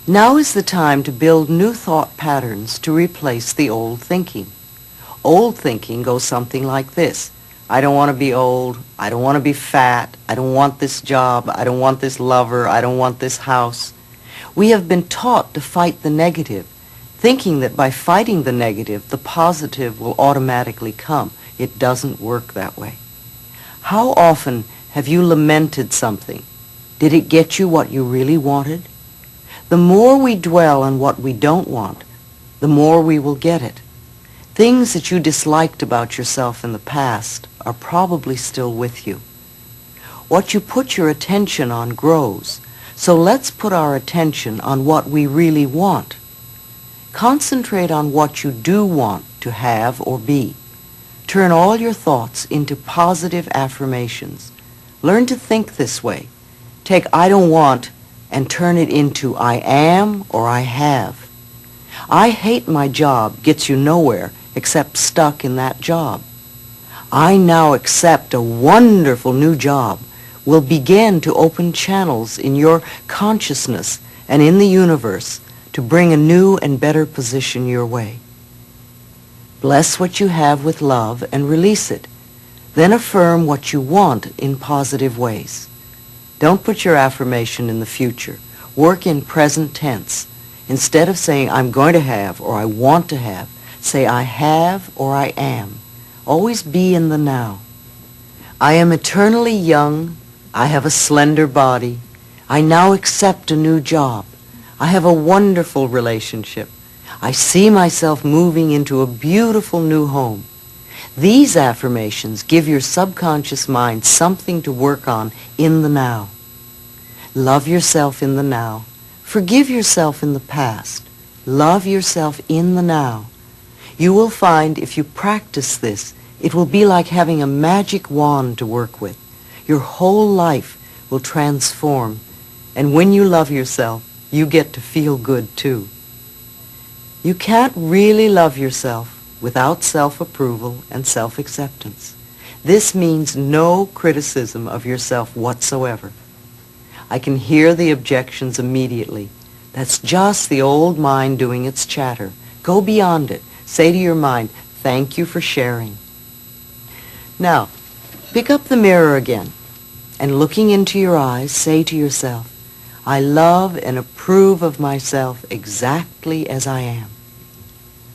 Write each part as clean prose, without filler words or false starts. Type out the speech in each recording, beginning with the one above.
Now is the time to build new thought patterns to replace the old thinking. Old thinking goes something like this. I don't want to be old. I don't want to be fat. I don't want this job. I don't want this lover. I don't want this house. We have been taught to fight the negative, thinking that by fighting the negative, the positive will automatically come. It doesn't work that way. How often have you lamented something? Did it get you what you really wanted? The more we dwell on what we don't want, the more we will get it. Things that you disliked about yourself in the past are probably still with you. What you put your attention on grows, so let's put our attention on what we really want. Concentrate on what you do want to have or be. Turn all your thoughts into positive affirmations. Learn to think this way. Take I don't want and turn it into I am or I have. I hate my job gets you nowhere except stuck in that job. I now accept a wonderful new job will begin to open channels in your consciousness and in the universe to bring a new and better position your way. Bless what you have with love and release it. Then affirm what you want in positive ways. Don't put your affirmation in the future. Work in present tense. Instead of saying, I'm going to have or I want to have, say, I have or I am. Always be in the now. I am eternally young. I have a slender body. I now accept a new job. I have a wonderful relationship. I see myself moving into a beautiful new home. These affirmations give your subconscious mind something to work on in the now. Love yourself in the now. Forgive yourself in the past. Love yourself in the now. You will find if you practice this, it will be like having a magic wand to work with. Your whole life will transform, and when you love yourself, you get to feel good too. You can't really love yourself without self-approval and self-acceptance. This means no criticism of yourself whatsoever. I can hear the objections immediately. That's just the old mind doing its chatter. Go beyond it. Say to your mind, thank you for sharing. Now, pick up the mirror again, and looking into your eyes, say to yourself, I love and approve of myself exactly as I am.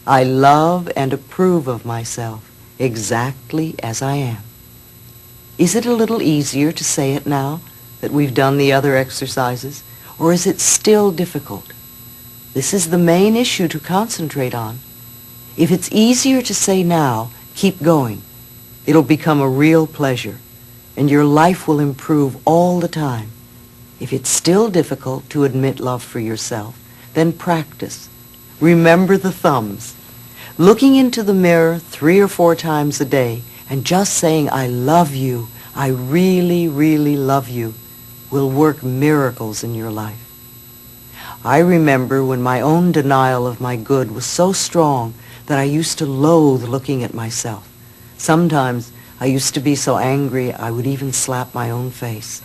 I love and approve of myself exactly as I am. Is it a little easier to say it now that we've done the other exercises, or is it still difficult? This is the main issue to concentrate on. If it's easier to say now, keep going. It'll become a real pleasure, and your life will improve all the time. If it's still difficult to admit love for yourself, then practice. Remember the thumbs. Looking into the mirror 3 or 4 times a day and just saying, I love you, I really, really love you, will work miracles in your life. I remember when my own denial of my good was so strong that I used to loathe looking at myself. Sometimes I used to be so angry I would even slap my own face.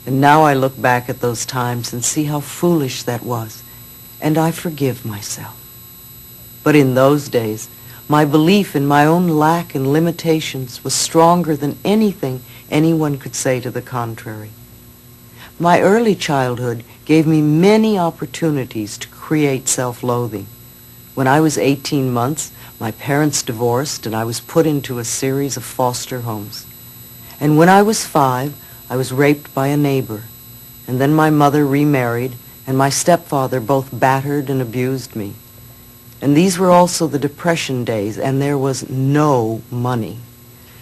And now I look back at those times and see how foolish that was, and I forgive myself. But in those days, my belief in my own lack and limitations was stronger than anything anyone could say to the contrary. My early childhood gave me many opportunities to create self-loathing. When I was 18 months, my parents divorced and I was put into a series of foster homes. And when I was 5, I was raped by a neighbor. And then my mother remarried and my stepfather both battered and abused me. And these were also the Depression days, and there was no money.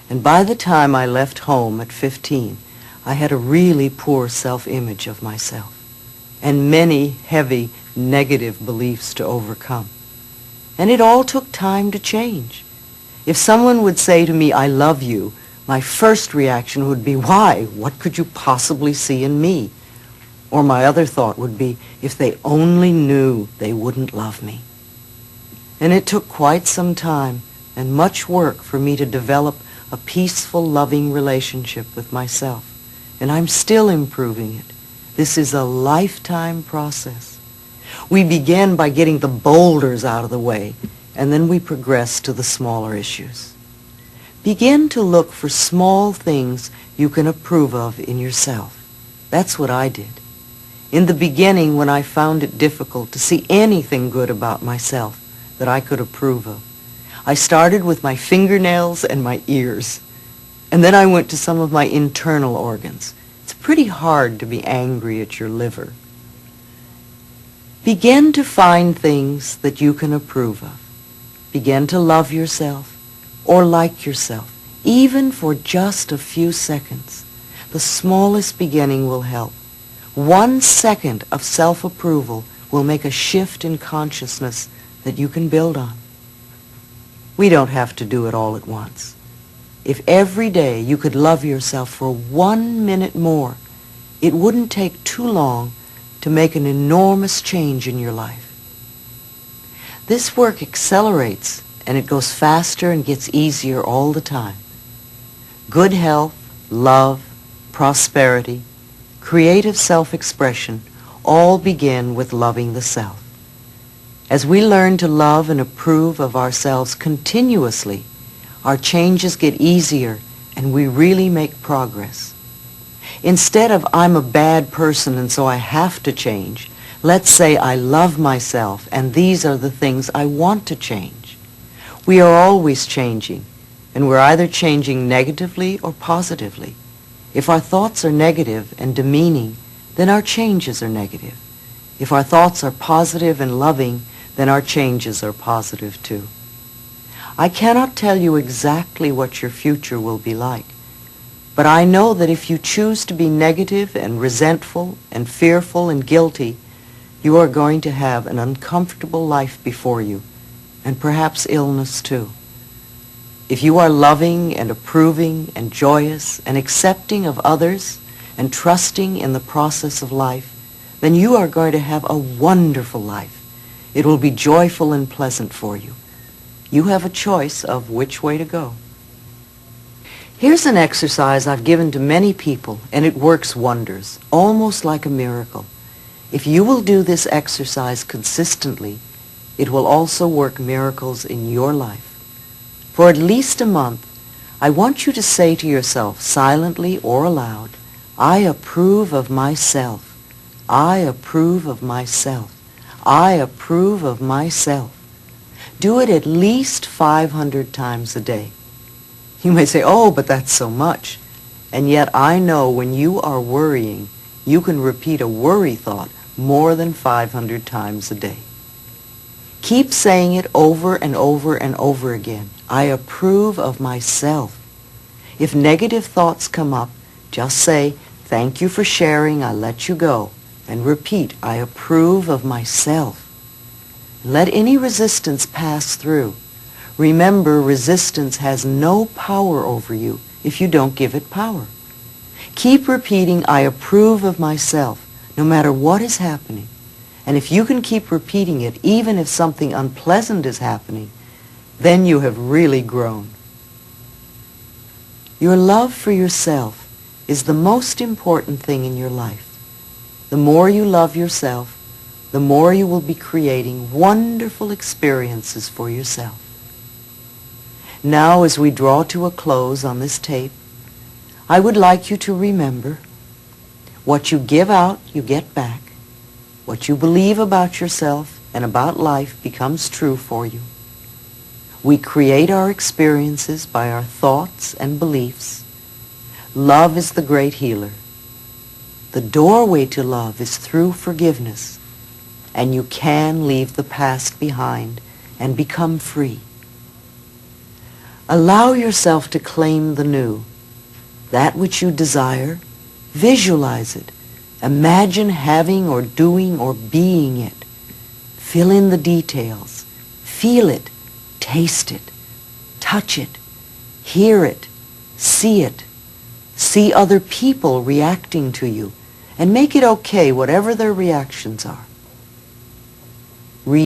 And by the time I left home at 15, I had a really poor self-image of myself and many heavy negative beliefs to overcome. And it all took time to change. If someone would say to me, I love you, my first reaction would be, why? What could you possibly see in me? Or my other thought would be, if they only knew, they wouldn't love me. And it took quite some time and much work for me to develop a peaceful, loving relationship with myself. And I'm still improving it. This is a lifetime process. We begin by getting the boulders out of the way, and then we progress to the smaller issues. Begin to look for small things you can approve of in yourself. That's what I did. In the beginning, when I found it difficult to see anything good about myself that I could approve of, I started with my fingernails and my ears. And then I went to some of my internal organs. It's pretty hard to be angry at your liver. Begin to find things that you can approve of. Begin to love yourself or like yourself, even for just a few seconds. The smallest beginning will help. 1 second of self-approval will make a shift in consciousness that you can build on. We don't have to do it all at once. If every day you could love yourself for 1 minute more, it wouldn't take too long to make an enormous change in your life. This work accelerates, and it goes faster and gets easier all the time. Good health, love, prosperity, creative self-expression all begin with loving the self. As we learn to love and approve of ourselves continuously, our changes get easier and we really make progress. Instead of I'm a bad person and so I have to change, let's say I love myself and these are the things I want to change. We are always changing, and we're either changing negatively or positively. If our thoughts are negative and demeaning, then our changes are negative. If our thoughts are positive and loving, then our changes are positive too. I cannot tell you exactly what your future will be like, but I know that if you choose to be negative and resentful and fearful and guilty, you are going to have an uncomfortable life before you, and perhaps illness too. If you are loving and approving and joyous and accepting of others and trusting in the process of life, then you are going to have a wonderful life. It will be joyful and pleasant for you. You have a choice of which way to go. Here's an exercise I've given to many people, and it works wonders, almost like a miracle. If you will do this exercise consistently, it will also work miracles in your life. For at least a month, I want you to say to yourself, silently or aloud, I approve of myself. I approve of myself. I approve of myself. Do it at least 500 times a day. You may say, oh, but that's so much. And yet I know when you are worrying, you can repeat a worry thought more than 500 times a day. Keep saying it over and over and over again. I approve of myself. If negative thoughts come up, just say, thank you for sharing, I let you go. And repeat, I approve of myself. Let any resistance pass through. Remember, resistance has no power over you if you don't give it power. Keep repeating, I approve of myself, no matter what is happening. And if you can keep repeating it, even if something unpleasant is happening, then you have really grown. Your love for yourself is the most important thing in your life. The more you love yourself, the more you will be creating wonderful experiences for yourself. Now, as we draw to a close on this tape, I would like you to remember, what you give out, you get back. What you believe about yourself and about life becomes true for you. We create our experiences by our thoughts and beliefs. Love is the great healer. The doorway to love is through forgiveness, and you can leave the past behind and become free. Allow yourself to claim the new. That which you desire, visualize it. Imagine having or doing or being it. Fill in the details. Feel it. Taste it. Touch it. Hear it. See it. See other people reacting to you. And make it okay, whatever their reactions are.